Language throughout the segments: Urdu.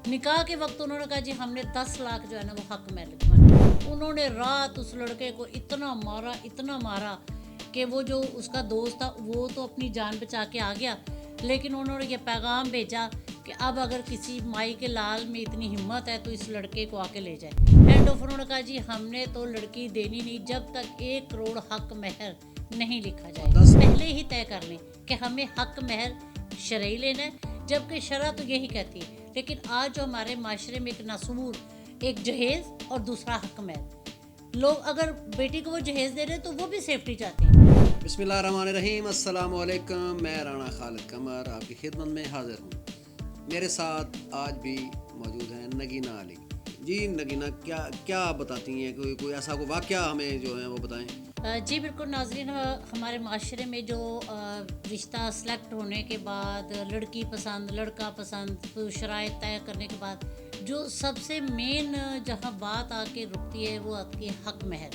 نکاح کے وقت انہوں نے کہا جی ہم نے 10 لاکھ جو ہے نا وہ حق میں لکھوانا. انہوں نے رات اس لڑکے کو اتنا مارا کہ وہ جو اس کا دوست تھا وہ تو اپنی جان بچا کے آ گیا, لیکن انہوں نے یہ پیغام بھیجا کہ اب اگر کسی مائی کے لال میں اتنی ہمت ہے تو اس لڑکے کو آ کے لے جائے. اینڈ آف انہوں نے کہا جی ہم نے تو لڑکی دینی نہیں جب تک 1 کروڑ حق مہر نہیں لکھا جائے. پہلے ہی طے کر لیں کہ ہمیں حق مہر شرعی لینا ہے, جبکہ شرع تو یہی کہتی ہے. لیکن آج جو ہمارے معاشرے میں ایک ناصور, ایک جہیز اور دوسرا حق مہر, لوگ اگر بیٹی کو وہ جہیز دے رہے تو وہ بھی سیفٹی چاہتے ہیں. بسم اللہ الرحمن الرحیم. السلام علیکم. میں رانا خالد قمر آپ کی خدمت میں حاضر ہوں. میرے ساتھ آج بھی موجود ہیں نگینہ علی. جی نگینہ, کیا آپ بتاتی ہیں, کوئی ایسا کوئی واقعہ ہمیں جو ہے وہ بتائیں. جی بالکل ناظرین, ہمارے معاشرے میں جو رشتہ سلیکٹ ہونے کے بعد لڑکی پسند لڑکا پسند شرائط طے کرنے کے بعد جو سب سے مین جہاں بات آ کے رکتی ہے وہ آتی ہے حق مہر.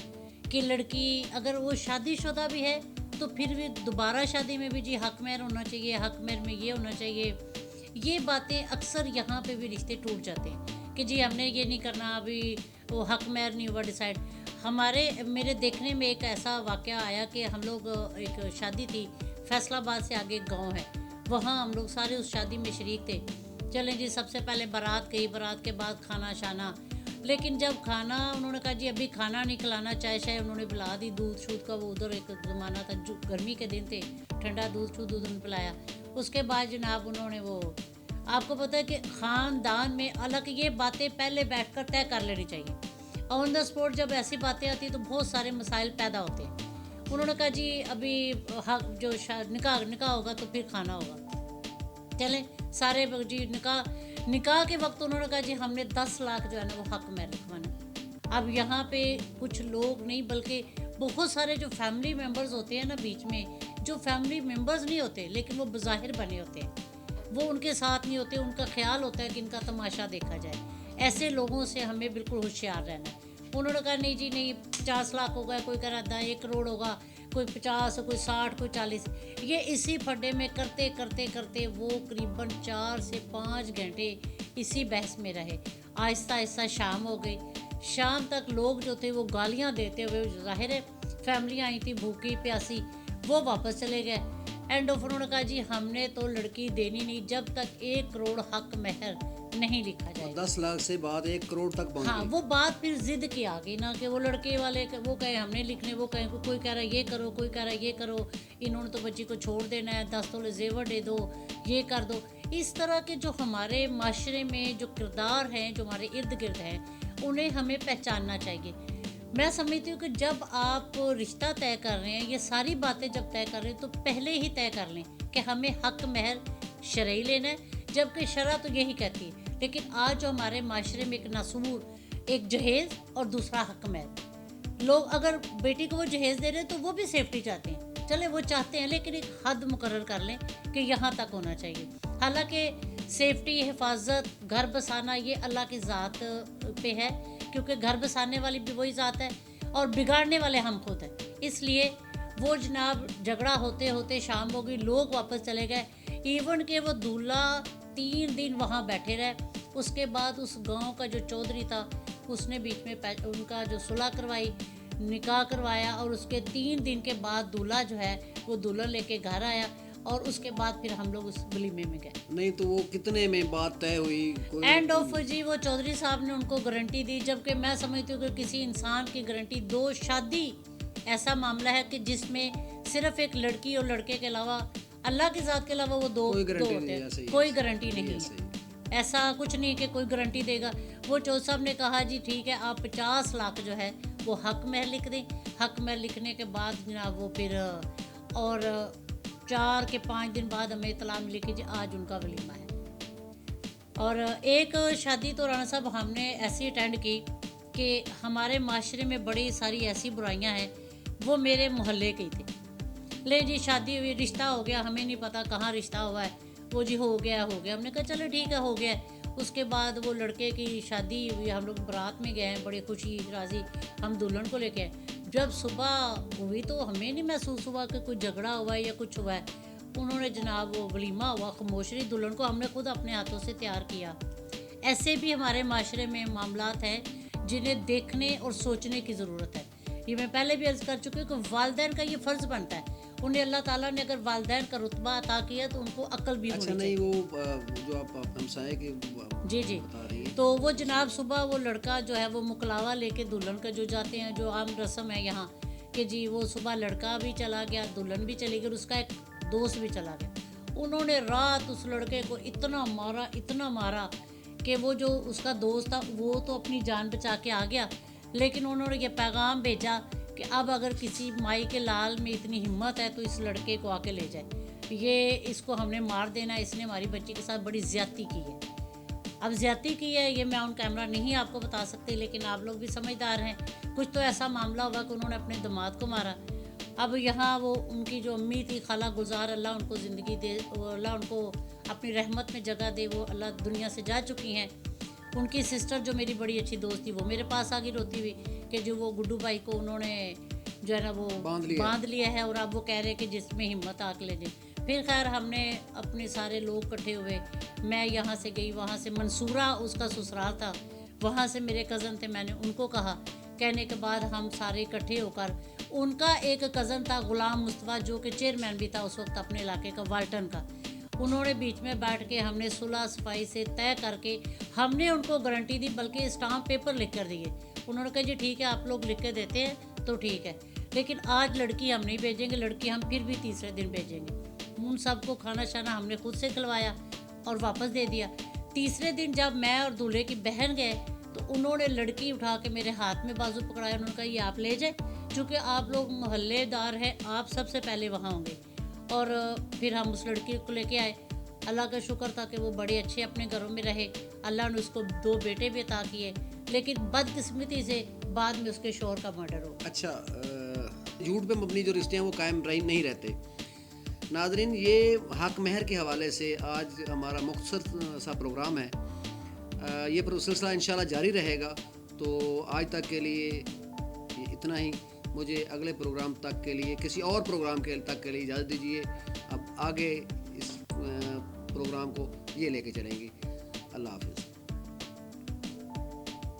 کہ لڑکی اگر وہ شادی شدہ بھی ہے تو پھر بھی دوبارہ شادی میں بھی جی حق مہر ہونا چاہیے, حق مہر میں یہ ہونا چاہیے. یہ باتیں اکثر یہاں پہ بھی رشتے ٹوٹ جاتے ہیں کہ جی ہم نے یہ نہیں کرنا, ابھی وہ حق مہر نہیں ہوا ڈیسائیڈ. میرے دیکھنے میں ایک ایسا واقعہ آیا کہ ہم لوگ, ایک شادی تھی فیصل آباد سے آگے ایک گاؤں ہے, وہاں ہم لوگ سارے اس شادی میں شریک تھے. چلیں جی سب سے پہلے بارات گئی, بارات کے بعد کھانا شانا. لیکن جب کھانا انہوں نے کہا جی ابھی کھانا نہیں کھلانا, چائے شائے انہوں نے پلا دی, دودھ شودھ کا وہ ادھر ایک زمانہ تھا, جو گرمی کے دن تھے, ٹھنڈا دودھ شودھ انہوں نے پلایا. اس کے بعد جناب انہوں نے وہ, آپ کو پتہ ہے کہ خاندان میں الگ یہ باتیں پہلے بیٹھ کر طے کر لینی چاہیے. آن دا اسپاٹ جب ایسی باتیں آتی ہیں تو بہت سارے مسائل پیدا ہوتے ہیں. انہوں نے کہا جی ابھی جو نکاح ہوگا تو پھر کھانا ہوگا. چلیں سارے جی نکاح کے وقت انہوں نے کہا جی ہم نے 10 لاکھ جو ہے نا وہ حق میں لکھوانا. اب یہاں پہ کچھ لوگ نہیں بلکہ بہت سارے جو فیملی ممبرز ہوتے ہیں نا بیچ میں, جو فیملی ممبرز نہیں ہوتے لیکن وہ بظاہر بنے ہوتے ہیں, وہ ان کے ساتھ نہیں ہوتے, ان کا خیال ہوتا ہے کہ ان کا تماشا دیکھا جائے. ایسے لوگوں سے ہمیں بالکل ہوشیار رہنا ہے. انہوں نے کہا نہیں جی نہیں 50 لاکھ ہوگا, کوئی کہہ رہا 1 کروڑ ہوگا, کوئی 50, کوئی 60, کوئی 40. یہ اسی پھڈے میں کرتے کرتے کرتے وہ قریباً 4 سے 5 گھنٹے اسی بحث میں رہے. آہستہ آہستہ شام ہو گئی. شام تک لوگ جو تھے وہ گالیاں دیتے ہوئے, ظاہر ہے فیملیاں آئی تھیں بھوکی پیاسی, وہ واپس چلے گئے. اینڈ آف انہوں نے کہا جی ہم نے تو لڑکی دینی نہیں جب تک 1 کروڑ حق مہر نہیں لکھا جائے. 10 لاکھ سے بعد 1 کروڑ تک پہنچ ہاں گئی. وہ بات پھر ضد کی آ گئی نا, کہ وہ لڑکے والے وہ کہے ہم نے لکھنے, وہ کہیں کوئی کہہ رہا ہے یہ کرو, کوئی کہہ رہا ہے یہ کرو, انہوں نے تو بچی کو چھوڑ دینا ہے, 10 تولے زیور دے دو, یہ کر دو. اس طرح کے جو ہمارے معاشرے میں جو کردار ہیں, جو ہمارے ارد گرد ہیں, انہیں ہمیں پہچاننا چاہیے. میں سمجھتی ہوں کہ جب آپ رشتہ طے کر رہے ہیں, یہ ساری باتیں جب طے کر رہے ہیں تو پہلے ہی طے کر لیں کہ ہمیں حق مہر شرعی لینا ہے, جبکہ شرع تو یہی کہتی ہے. لیکن آج جو ہمارے معاشرے میں ایک ناصور, ایک جہیز اور دوسرا حق مہر, لوگ اگر بیٹی کو وہ جہیز دے رہے تو وہ بھی سیفٹی چاہتے ہیں. چلے وہ چاہتے ہیں لیکن ایک حد مقرر کر لیں کہ یہاں تک ہونا چاہیے. حالانکہ سیفٹی, حفاظت, گھر بسانا یہ اللہ کی ذات پہ ہے, کیونکہ گھر بسانے والی بھی وہی ذات ہے اور بگاڑنے والے ہم خود ہیں. اس لیے وہ جناب جھگڑا ہوتے ہوتے شام ہو گئی, لوگ واپس چلے گئے. ایون کہ وہ دولہا 3 دن وہاں بیٹھے رہے. اس کے بعد اس گاؤں کا جو چودھری تھا اس نے بیچ میں ان کا جو صلح کروائی, نکاح کروایا, اور اس کے 3 دن کے بعد دولہا جو ہے وہ دلہن لے کے گھر آیا, اور اس کے بعد پھر ہم لوگ اس ولیمے میں گئے. نہیں تو وہ کتنے میں بات طے ہوئی؟ اینڈ آف جی وہ چودھری صاحب نے ان کو گارنٹی دی, جبکہ میں سمجھتی ہوں کہ کسی انسان کی گارنٹی, 2 شادی ایسا معاملہ ہے کہ جس میں صرف ایک لڑکی اور لڑکے کے علاوہ, اللہ کی ذات کے علاوہ وہ دو ہوتے ہیں, کوئی گارنٹی نہیں ہے. ایسا کچھ نہیں کہ کوئی گارنٹی دے گا. وہ چودھری صاحب نے کہا جی ٹھیک ہے آپ 50 لاکھ جو ہے وہ حق مہر لکھ دیں. حق مہر لکھنے کے بعد جناب وہ پھر اور 4 کے 5 دن بعد ہمیں اطلاع ملی کہ جی آج ان کا ولیمہ ہے. اور ایک شادی تو رانا صاحب ہم نے ایسی اٹینڈ کی کہ ہمارے معاشرے میں بڑی ساری ایسی برائیاں ہیں, وہ میرے محلے کی تھی. لے جی شادی ہوئی, رشتہ ہو گیا, ہمیں نہیں پتہ کہاں رشتہ ہوا ہے, وہ جی ہو گیا. ہم نے کہا چلو ٹھیک ہے ہو گیا. اس کے بعد وہ لڑکے کی شادی ہوئی, ہم لوگ برات میں گئے ہیں, بڑی خوشی راضی ہم دلہن کو لے کے آئے. جب صبح ہوئی تو ہمیں نہیں محسوس ہوا کہ کوئی جھگڑا ہوا ہے یا کچھ ہوا ہے. انہوں نے جناب وہ ولیمہ ہوا, خاموشری, دلہن کو ہم نے خود اپنے ہاتھوں سے تیار کیا. ایسے بھی ہمارے معاشرے میں معاملات ہیں جنہیں دیکھنے اور سوچنے کی ضرورت ہے. یہ میں پہلے بھی عرض کر چکی ہوں کہ والدین کا یہ فرض بنتا ہے. انہیں اللہ تعالیٰ نے اگر والدین کا رتبہ عطا کیا تو ان کو عقل بھی اچھا ہونی نہیں چاہیے. وہ جو آپ ہمسائے کے جی جی. بتا رہی ہیں تو وہ جناب صبح وہ لڑکا جو ہے وہ مکلاوا لے کے دلہن کا جو جاتے ہیں، جو عام رسم ہے یہاں کہ جی وہ صبح لڑکا بھی چلا گیا، دلہن بھی چلی گئی اور اس کا ایک دوست بھی چلا گیا. انہوں نے رات اس لڑکے کو اتنا مارا کہ وہ جو اس کا دوست تھا وہ تو اپنی جان بچا کے آ گیا، لیکن انہوں نے یہ پیغام بھیجا کہ اب اگر کسی مائی کے لال میں اتنی ہمت ہے تو اس لڑکے کو آ کے لے جائے، یہ اس کو ہم نے مار دینا، اس نے ہماری بچی کے ساتھ بڑی زیادتی کی ہے. اب زیادتی کی ہے یہ میں آن کیمرہ نہیں آپ کو بتا سکتی، لیکن آپ لوگ بھی سمجھدار ہیں. کچھ تو ایسا معاملہ ہوا کہ انہوں نے اپنے داماد کو مارا. اب یہاں وہ ان کی جو امی تھی خالہ گلزار، اللہ ان کو زندگی دے، اللہ ان کو اپنی رحمت میں جگہ دے، وہ اللہ دنیا سے جا چکی ہیں. ان کی سسٹر جو میری بڑی اچھی دوست تھی وہ میرے پاس آ گئی روتی ہوئی کہ جو وہ گڈو بھائی کو انہوں نے جو ہے نا وہ باندھ لیا ہے اور اب وہ کہہ رہے کہ جس میں ہمت آ کے لے جائے. پھر خیر ہم نے اپنے سارے لوگ اکٹھے ہوئے، میں یہاں سے گئی، وہاں سے منصورہ اس کا سسرال تھا، وہاں سے میرے کزن تھے، میں نے ان کو کہا. کہنے کے بعد ہم سارے اکٹھے ہو کر، ان کا ایک کزن تھا غلام مصطفیٰ جو کہ چیئرمین بھی تھا اس وقت اپنے علاقے کا والٹن کا، انہوں نے بیچ میں بیٹھ کے ہم نے صلح صفائی سے طے کر کے ہم نے ان کو گارنٹی دی، بلکہ اسٹامپ پیپر لکھ کر دیے. انہوں نے کہا جی ٹھیک ہے آپ لوگ لکھ کے دیتے ہیں تو ٹھیک ہے، لیکن آج لڑکی ہم نہیں بھیجیں گے، لڑکی ہم پھر بھی تیسرے دن بھیجیں گے. ان سب کو کھانا شانا ہم نے خود سے کھلوایا اور واپس دے دیا. تیسرے دن جب میں اور دولہے کی بہن گئے تو انہوں نے لڑکی اٹھا کے میرے ہاتھ میں بازو پکڑایا، انہوں نے کہا یہ آپ لے جائیں، چونکہ آپ لوگ محلے دار ہیں، آپ سب سے پہلے وہاں ہوں گے. اور پھر ہم اس لڑکی کو لے کے آئے. اللہ کا شکر تھا کہ وہ بڑے اچھے اپنے گھروں میں رہے، اللہ نے اس کو 2 بیٹے بھی عطا کیے، لیکن بدقسمتی سے بعد میں اس کے شوہر کا مرڈر ہو. اچھا جھوٹ پہ مبنی جو رشتے ہیں وہ قائم نہیں رہتے. ناظرین یہ حق مہر کے حوالے سے آج ہمارا مختصر سا پروگرام ہے، یہ سلسلہ انشاءاللہ جاری رہے گا. تو آج تک کے لیے اتنا ہی. مجھے اگلے پروگرام تک کے لیے، کسی اور پروگرام تک کے لیے اجازت دیجیے. اب آگے اس پروگرام کو یہ لے کے چلیں گے. اللہ حافظ.